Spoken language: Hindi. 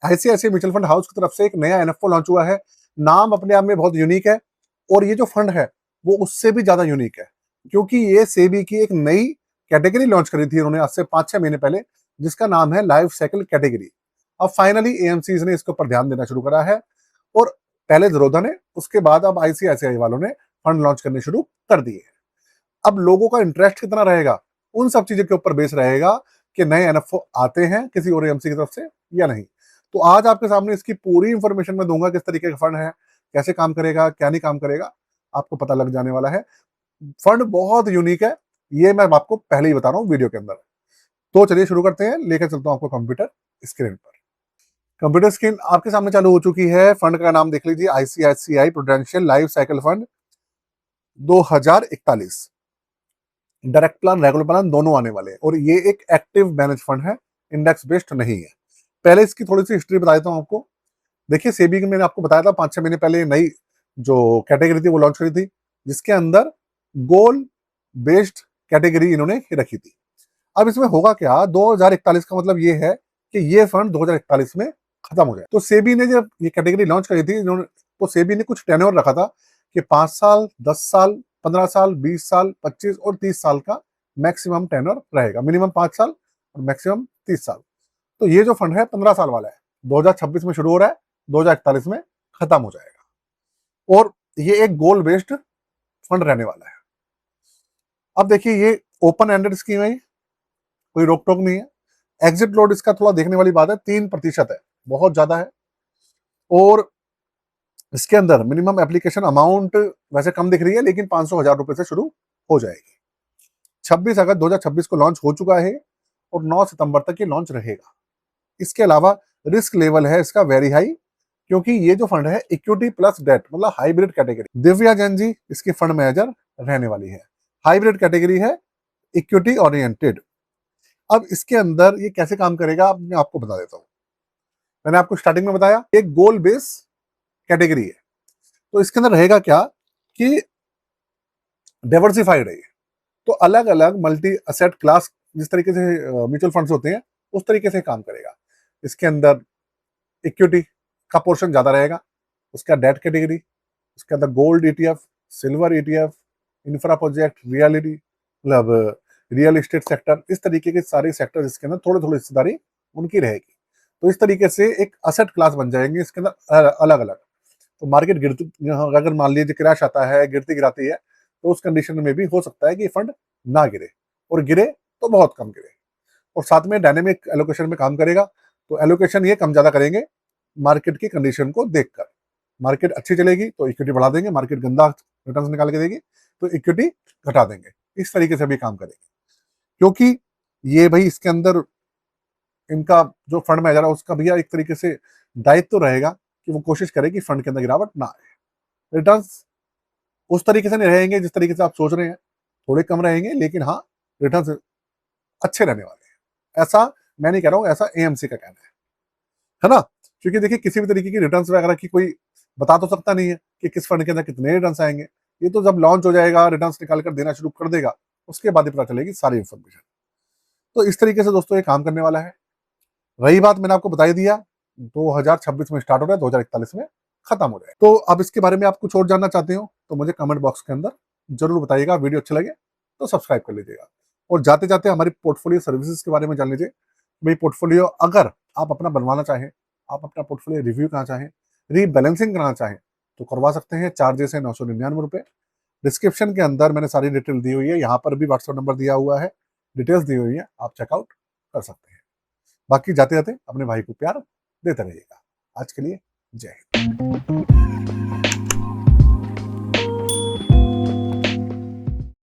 आईसीआईसीआई म्यूचुअल फंड हाउस की तरफ से एक नया एनएफओ लॉन्च हुआ है। नाम अपने आप में बहुत यूनिक है और ये जो फंड है वो उससे भी ज्यादा यूनिक है, क्योंकि ये सेबी की एक नई कैटेगरी लॉन्च करी थी उन्होंने आज से 5-6 महीने पहले, जिसका नाम है लाइफ साइकिल कैटेगरी। अब फाइनली एएमसीज ने इसके ऊपर ध्यान देना शुरू करा है और पहले ज़ीरोधा ने, उसके बाद अब आईसीआईसीआई वालों ने फंड लॉन्च करने शुरू कर दिए हैं। अब लोगों का इंटरेस्ट कितना रहेगा उन सब चीजों के ऊपर बेस रहेगा कि नए एनएफओ आते हैं किसी और एएमसी की तरफ से या नहीं। तो आज आपके सामने इसकी पूरी इंफॉर्मेशन मैं दूंगा, किस तरीके का फंड है, कैसे काम करेगा, क्या नहीं काम करेगा, आपको पता लग जाने वाला है। फंड बहुत यूनिक है, ये मैं आपको पहले ही बता रहा हूँ वीडियो के अंदर। तो चलिए शुरू करते हैं, लेकर चलता हूँ आपको कंप्यूटर स्क्रीन पर। कंप्यूटर स्क्रीन आपके सामने चालू हो चुकी है। फंड का नाम देख लीजिए, ICICI prudential life cycle fund 2041। Direct plan regular plan दोनों आने वाले हैं और ये एक एक्टिव मैनेज फंड है, इंडेक्स बेस्ड नहीं है। पहले इसकी थोड़ी सी हिस्ट्री बता देता हूँ आपको। देखिए सेबी की मैंने आपको बताया था 5-6 महीने पहले नई जो कैटेगरी थी वो लॉन्च करी थी, जिसके अंदर गोल बेस्ड कैटेगरी इन्होंने रखी थी। अब इसमें होगा क्या, 2041 का मतलब ये है कि ये फंड 2041 में खत्म हो जाए। तो सेबी ने जब ये कैटेगरी लॉन्च करी थी इन्होंने, तो सेबी ने कुछ टेन्योर रखा था कि 5 साल, 10 साल, 15 साल, 20 साल, 25 और 30 साल का मैक्सिमम टेन्योर रहेगा। मिनिमम 5 साल और मैक्सिमम 30 साल। तो ये जो फंड है 15 साल वाला है, 2026 में शुरू हो रहा है, 2041 में खत्म हो जाएगा और ये एक गोल बेस्ड फंड रहने वाला है। अब देखिए ये ओपन एंडेड स्कीम है, कोई रोक टोक नहीं है। एग्जिट लोड इसका थोड़ा देखने वाली बात है, 3% है, बहुत ज्यादा है। और इसके अंदर मिनिमम एप्लीकेशन अमाउंट वैसे कम दिख रही है, लेकिन 500,000 रुपए से शुरू हो जाएगी। 26 अगस्त 2026 को लॉन्च हो चुका है और 9 सितंबर तक ये लॉन्च रहेगा। इसके अलावा रिस्क लेवल है इसका वेरी हाई, क्योंकि ये जो फंड है इक्विटी प्लस डेट मतलब हाइब्रिड कैटेगरी। दिव्या जैन जी इसकी फंड मैनेजर रहने वाली है। हाइब्रिड कैटेगरी है, इक्विटी ओरिएंटेड। अब इसके अंदर ये कैसे काम करेगा मैं आपको बता देता हूँ। मैंने आपको स्टार्टिंग में बताया एक गोल बेस कैटेगरी है, तो इसके अंदर रहेगा क्या कि डाइवर्सिफाइड है। तो अलग अलग मल्टी असेट क्लास, जिस तरीके से म्यूचुअल फंड्स होते हैं उस तरीके से काम करेगा। इसके अंदर इक्विटी का पोर्शन ज्यादा रहेगा, उसका डेट कैटेगरी, उसके अंदर gold ETF, silver ETF, infra project, reality मतलब रियल एस्टेट सेक्टर, इस तरीके के सारे सेक्टर इसके अंदर थोड़ी थोड़ी हिस्सेदारी उनकी रहेगी। तो इस तरीके से एक असेट क्लास बन जाएंगे इसके अंदर अलग अलग। तो मार्केट गिरती, अगर मान लीजिए क्रैश आता है, गिरती गिराती है, तो उस कंडीशन में भी हो सकता है कि फंड ना गिरे, और गिरे तो बहुत कम गिरे। और साथ में डायनेमिक एलोकेशन में काम करेगा, तो एलोकेशन ये कम ज्यादा करेंगे मार्केट की कंडीशन को देखकर। मार्केट अच्छी चलेगी तो इक्विटी बढ़ा देंगे, मार्केट गंदा रिटर्न निकाल के देगी तो इक्विटी घटा देंगे। इस तरीके से भी काम करेंगे, क्योंकि ये भाई इसके अंदर इनका जो फंड मैनेजर है उसका भैया एक तरीके से दायित्व तो रहेगा कि वो कोशिश करे कि फंड के अंदर गिरावट ना आए। रिटर्न उस तरीके से नहीं रहेंगे जिस तरीके से आप सोच रहे हैं, थोड़े कम रहेंगे, लेकिन हाँ रिटर्न अच्छे रहने वाले हैं। ऐसा मैं नहीं कह रहा हूँ, ऐसा एएमसी का कहना है ना। क्योंकि देखिए किसी भी तरीके की रिटर्न्स वगैरह की कोई बता तो सकता नहीं है कि किस फंड के अंदर कितने रिटर्न्स आएंगे। ये तो जब लॉन्च हो जाएगा, रिटर्न्स निकाल कर देना शुरू कर देगा, उसके बाद ही पता चलेगी सारी इंफॉर्मेशन। तो इस तरीके से दोस्तों ये काम करने वाला है। रही बात, मैंने आपको बता ही दिया 2026 में स्टार्ट हो रहा है, 2041 में खत्म हो जाए। तो अब इसके बारे में आप कुछ और जानना चाहते हो तो मुझे कमेंट बॉक्स के अंदर जरूर बताइएगा। वीडियो अच्छे लगे तो सब्सक्राइब कर लीजिएगा, और जाते जाते हमारी पोर्टफोलियो सर्विसेज के बारे में जान लीजिए। भाई पोर्टफोलियो अगर आप अपना बनवाना चाहें, आप अपना पोर्टफोलियो रिव्यू करना चाहें, रीबैलेंसिंग कराना चाहें, तो करवा सकते हैं। चार्जेस है 999 रुपये। डिस्क्रिप्शन के अंदर मैंने सारी डिटेल दी हुई है, यहाँ पर भी व्हाट्सएप नंबर दिया हुआ है, डिटेल्स दी हुई है, आप चेकआउट कर सकते हैं। बाकी जाते जाते अपने भाई को प्यार देते रहिएगा। आज के लिए जय हिंद।